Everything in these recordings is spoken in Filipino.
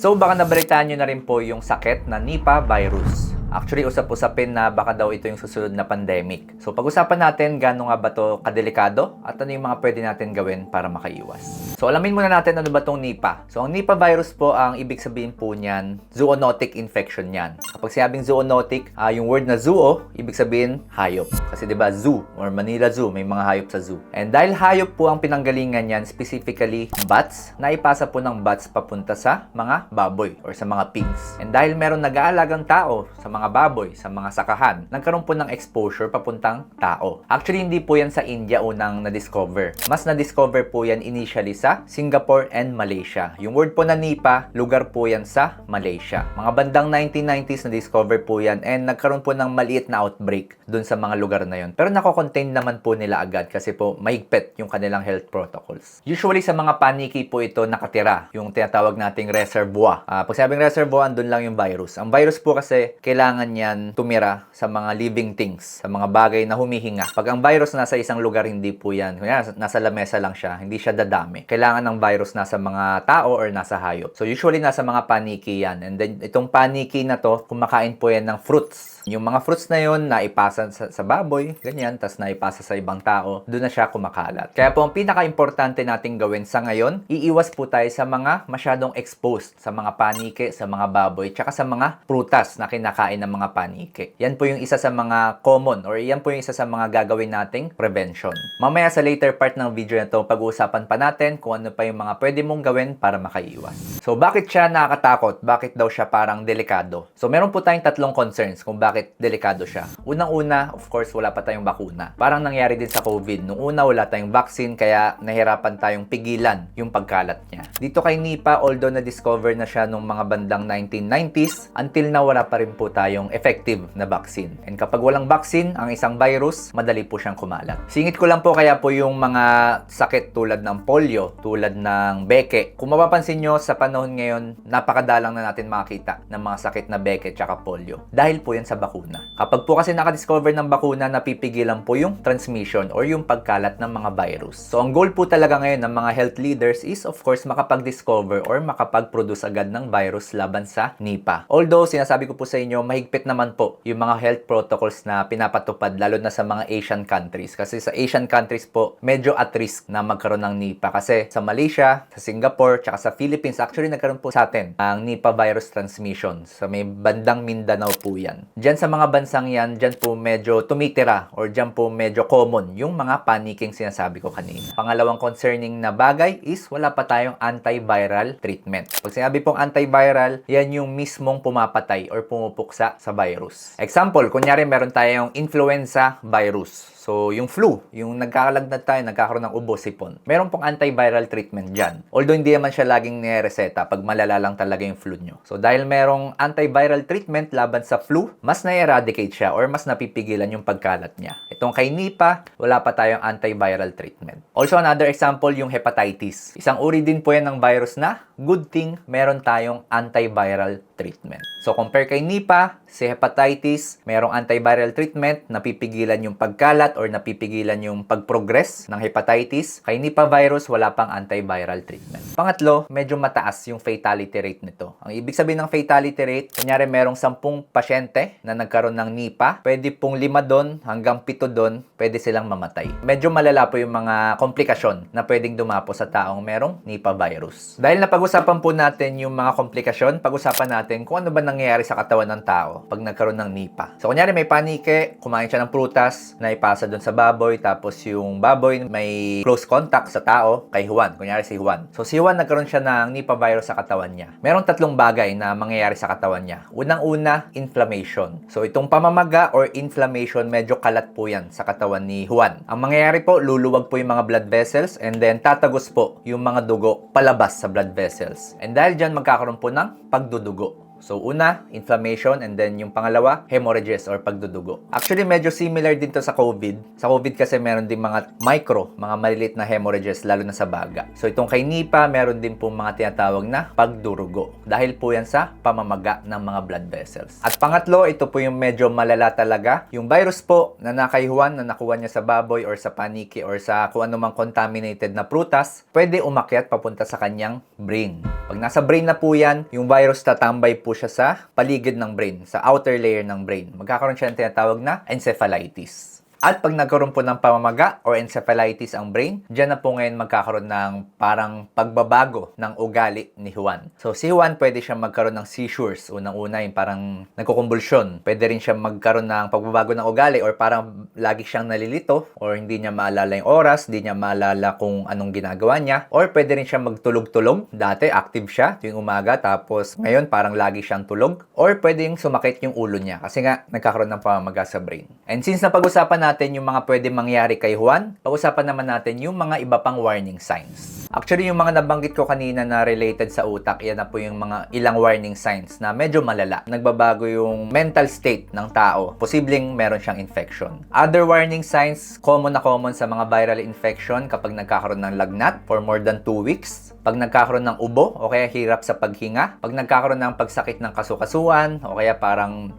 So baka nabalitaan nyo na rin po yung sakit na Nipah virus. Actually, usap-usapin na baka daw ito yung susunod na pandemic. So pag-usapan natin gaano nga ba ito kadelikado at ano yung mga pwede natin gawin para makaiwas. So alamin muna natin ano ba itong Nipah. So ang Nipah virus po, ang ibig sabihin po niyan, zoonotic infection yan. Kapag sinabing zoonotic, yung word na zoo, ibig sabihin hayop. Kasi 'di ba zoo or Manila Zoo, may mga hayop sa zoo. And dahil hayop po ang pinanggalingan niyan, specifically bats, naipasa po ng bats papunta sa mga baboy or sa mga pigs. And dahil meron nag-aalagang tao sa mga baboy, sa mga sakahan, nagkaroon po ng exposure papuntang tao. Actually, hindi po yan sa India unang na-discover. Mas na-discover po yan initially sa Singapore and Malaysia. Yung word po na Nipah, lugar po yan sa Malaysia. Mga bandang 1990s na-discover po yan and nagkaroon po ng maliit na outbreak dun sa mga lugar na yon. Pero nako-contain naman po nila agad kasi po mahigpit yung kanilang health protocols. Usually sa mga paniki po ito nakatira, yung tinatawag nating reservoir. Pag sabing reservoir, andun lang yung virus. Ang virus po kasi kailangan yan tumira sa mga living things, sa mga bagay na humihinga. Pag ang virus nasa isang lugar, hindi po yan. Kaya nasa lamesa lang siya, hindi siya dadami. Kailangan ng virus nasa mga tao or nasa hayop. So usually nasa mga paniki yan. And then itong paniki na to, kumakain po yan ng fruits. Yung mga fruits na yun, naipasa sa baboy, ganyan, tas naipasa sa ibang tao, doon na siya kumakalat. Kaya po, ang pinaka-importante nating gawin sa ngayon, iiwas po tayo sa mga masyadong exposed, sa mga panike, sa mga baboy, tsaka sa mga prutas na kinakain ng mga panike. Yan po yung isa sa mga common, or yan po yung isa sa mga gagawin nating prevention. Mamaya sa later part ng video na to, pag-uusapan pa natin kung ano pa yung mga pwede mong gawin para makaiwas. So, bakit siya nakakatakot? Bakit daw siya parang delikado? So, meron po tayong tatlong concerns kung bakit delikado siya. Unang-una, of course, wala pa tayong bakuna. Parang nangyari din sa COVID. Nung una, wala tayong vaccine, kaya nahirapan tayong pigilan yung pagkalat niya. Dito kay Nipah, although na-discover na siya nung mga bandang 1990s, until na wala pa rin po tayong effective na vaccine. And kapag walang vaccine, ang isang virus, madali po siyang kumalat. Singit ko lang po kaya po yung mga sakit tulad ng polio, tulad ng beke. Kung mapapansin nyo, sa panahon ngayon, napakadalang na natin makita ng mga sakit na beke tsaka polio. Dahil po yan sa bakuna. Kapag po kasi nakadiscover ng bakuna, napipigilan po yung transmission or yung pagkalat ng mga virus. So, ang goal po talaga ngayon ng mga health leaders is, of course, makapag-discover or makapag-produce agad ng virus laban sa Nipah. Although, sinasabi ko po sa inyo, mahigpit naman po yung mga health protocols na pinapatupad, lalo na sa mga Asian countries. Kasi sa Asian countries po, medyo at risk na magkaroon ng Nipah. Kasi sa Malaysia, sa Singapore, tsaka sa Philippines, actually nagkaroon po sa atin ang Nipah virus transmission. Sa may bandang Mindanao po yan. Diyan sa mga bansang yan, dyan po medyo tumitira or dyan po medyo common yung mga paniking sinasabi ko kanina. Pangalawang concerning na bagay is wala pa tayong antiviral treatment. Pag sinabi pong antiviral, yan yung mismong pumapatay or pumupuksa sa virus. Example, kunyari meron tayong influenza virus. So, yung flu, yung nagkakalagnat tayo, nagkakaroon ng ubo, sipon. Meron pong antiviral treatment dyan. Although hindi naman siya laging nireseta pag malala lang talaga yung flu nyo. So, dahil merong antiviral treatment laban sa flu, mas na-eradicate siya or mas napipigilan yung pagkalat niya. Itong kay Nipah, wala pa tayong antiviral treatment. Also, another example, yung hepatitis. Isang uri din po yan ng virus na, good thing, meron tayong antiviral treatment. So, compare kay Nipah, si hepatitis, merong antiviral treatment, napipigilan yung pagkalat or napipigilan yung pag-progress ng hepatitis. Kay Nipah virus, wala pang antiviral treatment. Pangatlo, medyo mataas yung fatality rate nito. Ang ibig sabihin ng fatality rate, kunyari merong 10 pasyente na nagkaroon ng Nipah, pwede pong 5 doon hanggang 7 doon, pwede silang mamatay. Medyo malala po yung mga komplikasyon na pwedeng dumapo sa taong merong Nipah virus. Dahil napag-usapan po natin yung mga komplikasyon, pag-usapan natin kung ano ba nangyayari sa katawan ng tao pag nagkaroon ng Nipah. So, kunyari may panike, kumain siya ng prutas, naipasa doon sa baboy, tapos yung baboy may close contact sa tao kay Juan. Kunyari si Juan. So, si Juan nagkaroon siya ng Nipah virus sa katawan niya. Merong 3 bagay na mangyayari sa katawan niya. Unang-una, inflammation. So, itong pamamaga or inflammation, medyo kalat po yan sa katawan ni Juan. Ang mangyayari po, luluwag po yung mga blood vessels and then tatagos po yung mga dugo palabas sa blood vessels. And dahil dyan, magkakaroon po ng pagdudugo. So una, inflammation, and then yung pangalawa, hemorrhages or pagdudugo. Actually, medyo similar din to sa COVID. Sa COVID kasi meron din mga mga maliliit na hemorrhages, lalo na sa baga. So itong kay Nipah, meron din po mga tinatawag na pagdurugo. Dahil po yan sa pamamaga ng mga blood vessels. At pangatlo, ito po yung medyo malala talaga. Yung virus po na nakaihuan, na nakuha niya sa baboy or sa paniki or sa kung anumang contaminated na prutas, pwede umakyat papunta sa kanyang brain. Pag nasa brain na po yan, yung virus tatambay po siya sa paligid ng brain, sa outer layer ng brain. Magkakaroon siya ng tinatawag na encephalitis. At pag nagkaroon po ng pamamaga or encephalitis ang brain, dyan na po ngayon magkakaroon ng parang pagbabago ng ugali ni Juan. So si Juan pwede siya magkaroon ng seizures. Unang-una yung parang nagkukumbulsyon. Pwede rin siya magkaroon ng pagbabago ng ugali or parang lagi siyang nalilito or hindi niya maalala yung oras, hindi niya maalala kung anong ginagawa niya. Or pwede rin siya magtulog-tulog. Dati active siya tuwing umaga tapos ngayon parang lagi siyang tulog. Or pwede yung sumakit yung ulo niya kasi nga nagkakaroon ng pamamaga sa brain. And since napag-usapan natin yung mga pwede mangyari kay Juan, pag-usapan naman natin yung mga iba pang warning signs. Actually, yung mga nabanggit ko kanina na related sa utak, yan na po yung mga ilang warning signs na medyo malala. Nagbabago yung mental state ng tao. Posibleng meron siyang infection. Other warning signs, common sa mga viral infection kapag nagkakaroon ng lagnat for more than 2 weeks. Pag nagkakaroon ng ubo o kaya hirap sa paghinga, pag nagkakaroon ng pagsakit ng kasukasuan o kaya parang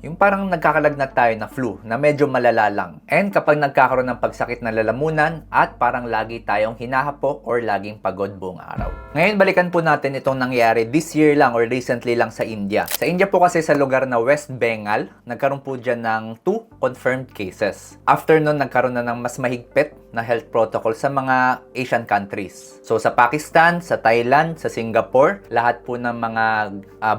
nagkakalagnat tayo na flu na medyo malala lang. And kapag nagkakaroon ng pagsakit na lalamunan at parang lagi tayong hinahapo or laging pagod buong araw. Ngayon balikan po natin itong nangyari this year lang or recently lang sa India. Sa India po kasi sa lugar na West Bengal, nagkaroon po dyan ng 2 confirmed cases. After nun, nagkaroon na ng mas mahigpit na health protocol sa mga Asian countries. So sa Pakistan, sa Thailand, sa Singapore, lahat po ng mga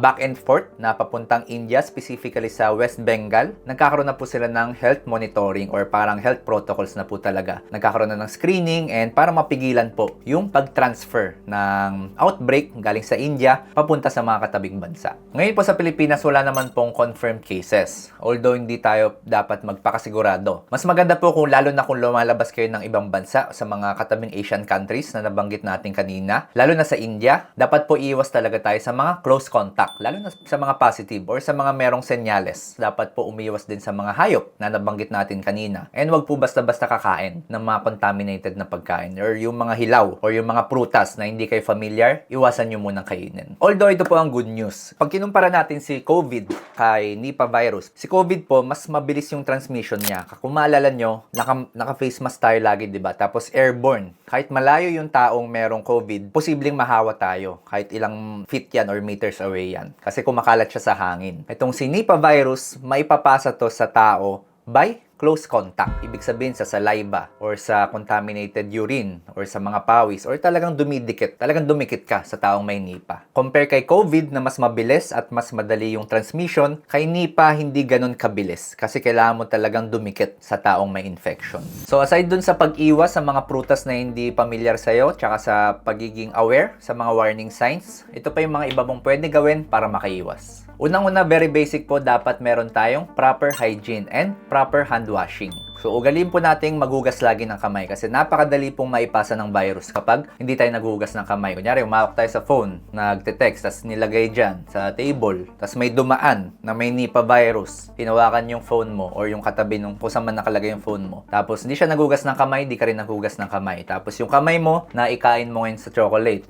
back and forth na papuntang India, specifically sa West Bengal, nagkakaroon na po sila ng health monitoring or parang health protocols na po talaga. Nagkakaroon na ng screening and para mapigilan po yung pag-transfer ng outbreak galing sa India papunta sa mga katabing bansa. Ngayon po sa Pilipinas, wala naman pong confirmed cases. Although hindi tayo dapat magpakasigurado. Mas maganda po lalo na kung lumalabas kayo ng ibang bansa sa mga katabing Asian countries na nabanggit natin kanina, lalo na sa India, dapat po iwas talaga tayo sa mga close contact, lalo na sa mga positive or sa mga merong senyales. Dapat po umiwas din sa mga hayop na nabanggit natin kanina. And wag po basta-basta kakain ng mga contaminated na pagkain or yung mga hilaw or yung mga prutas na hindi kayo familiar, iwasan nyo munang kainin. Although ito po ang good news. Pag kinumpara natin si COVID kay Nipah virus, si COVID po, mas mabilis yung transmission niya. Kung maalala nyo, naka-face mask tayo lagi, diba? Tapos airborne. Kahit malayo yung taong merong COVID, posibleng mahawa tayo. Kahit ilang feet yan or meters away yan. Kasi kumakalat siya sa hangin. Itong si Nipah virus, maipapasa to sa tao by close contact. Ibig sabihin sa saliva or sa contaminated urine or sa mga pawis or talagang dumikit ka sa taong may Nipah. Compare kay COVID na mas mabilis at mas madali yung transmission, kay Nipah hindi ganun kabilis kasi kailangan mo talagang dumikit sa taong may infection. So aside dun sa pag-iwas sa mga prutas na hindi pamilyar sa'yo tsaka sa pagiging aware sa mga warning signs, ito pa yung mga iba mong pwede gawin para makaiwas. Unang-una, very basic po, dapat meron tayong proper hygiene and proper hand washing. So, ugaliin po nating maghugas lagi ng kamay kasi napakadali pong maipasa ng virus kapag hindi tayo naghugas ng kamay. Kunyari, umawak tayo sa phone, nagte-text, tas nilagay dyan sa table, tas may dumaan na may Nipah virus, hinawakan yung phone mo or yung katabi nung kung saan man nakalagay yung phone mo. Tapos, hindi siya naghugas ng kamay, hindi ka rin naghugas ng kamay. Tapos, yung kamay mo, naikain mo ngayon sa chocolate.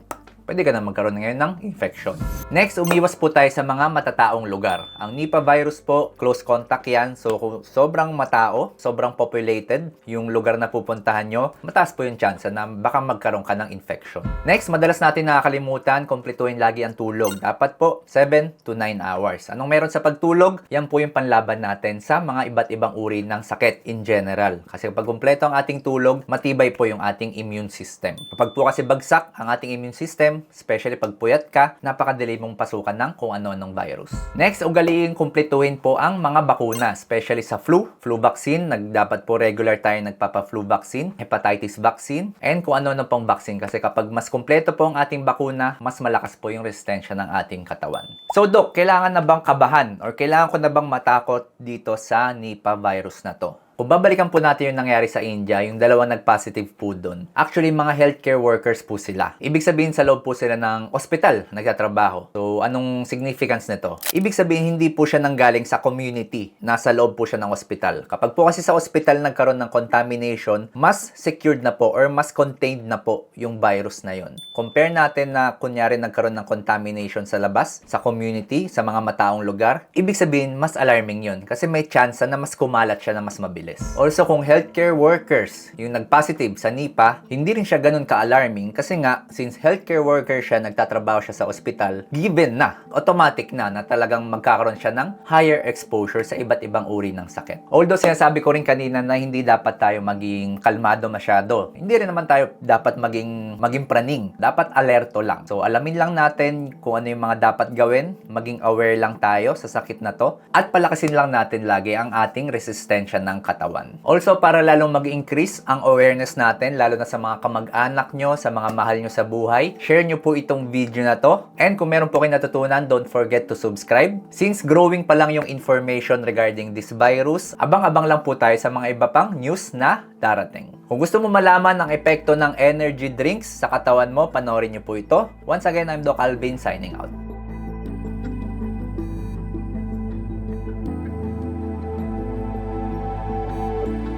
Pwede ka na magkaroon ngayon ng infection. Next, umiwas po tayo sa mga matataong lugar. Ang Nipah virus po, close contact yan. So, kung sobrang matao, sobrang populated, yung lugar na pupuntahan nyo, mataas po yung chance na baka magkaroon ka ng infection. Next, madalas natin nakakalimutan, kumpletuhin lagi ang tulog. Dapat po, 7 to 9 hours. Anong meron sa pagtulog? Yan po yung panlaban natin sa mga iba't ibang uri ng sakit in general. Kasi pag kumpleto ang ating tulog, matibay po yung ating immune system. Kapag po kasi bagsak ang ating immune system, especially pag puyat ka, napakadali mong pasukan ng kung ano-anong virus. Next, ugaliin kumpletuhin po ang mga bakuna, especially sa flu vaccine. Dapat po regular tayo nagpapa-flu vaccine, hepatitis vaccine, and kung ano-ano pong vaccine. Kasi kapag mas kumpleto po ang ating bakuna, mas malakas po yung resistensya ng ating katawan. So, Doc, kailangan na bang kabahan or kailangan ko na bang matakot dito sa Nipah virus na to? Kung babalikan po natin yung nangyari sa India, yung dalawang nag-positive po doon. Actually, mga healthcare workers po sila. Ibig sabihin sa loob po sila ng ospital nagtatrabaho. So, anong significance nito? Ibig sabihin, hindi po siya nanggaling sa community. Nasa loob po siya ng ospital. Kapag po kasi sa ospital nagkaroon ng contamination, mas secured na po or mas contained na po yung virus na yon. Compare natin na kunyari nagkaroon ng contamination sa labas, sa community, sa mga mataong lugar. Ibig sabihin, mas alarming yon kasi may chance na mas kumalat siya na mas mabilis. Also, kung healthcare workers yung nag-positive sa Nipah, hindi rin siya ganun ka-alarming kasi nga, since healthcare worker siya, nagtatrabaho siya sa ospital, given na, automatic na talagang magkakaroon siya ng higher exposure sa iba't ibang uri ng sakit. Although sinasabi ko rin kanina na hindi dapat tayo maging kalmado masyado. Hindi rin naman tayo dapat maging praning. Dapat alerto lang. So, alamin lang natin kung ano yung mga dapat gawin, maging aware lang tayo sa sakit na to, at palakasin lang natin lagi ang ating resistensya ng katawan. Also, para lalong mag-increase ang awareness natin, lalo na sa mga kamag-anak nyo, sa mga mahal nyo sa buhay, share nyo po itong video na to. And kung meron po kayo natutunan, don't forget to subscribe. Since growing pa lang yung information regarding this virus, abang-abang lang po tayo sa mga iba pang news na darating. Kung gusto mo malaman ang epekto ng energy drinks sa katawan mo, panoorin nyo po ito. Once again, I'm Doc Alvin signing out.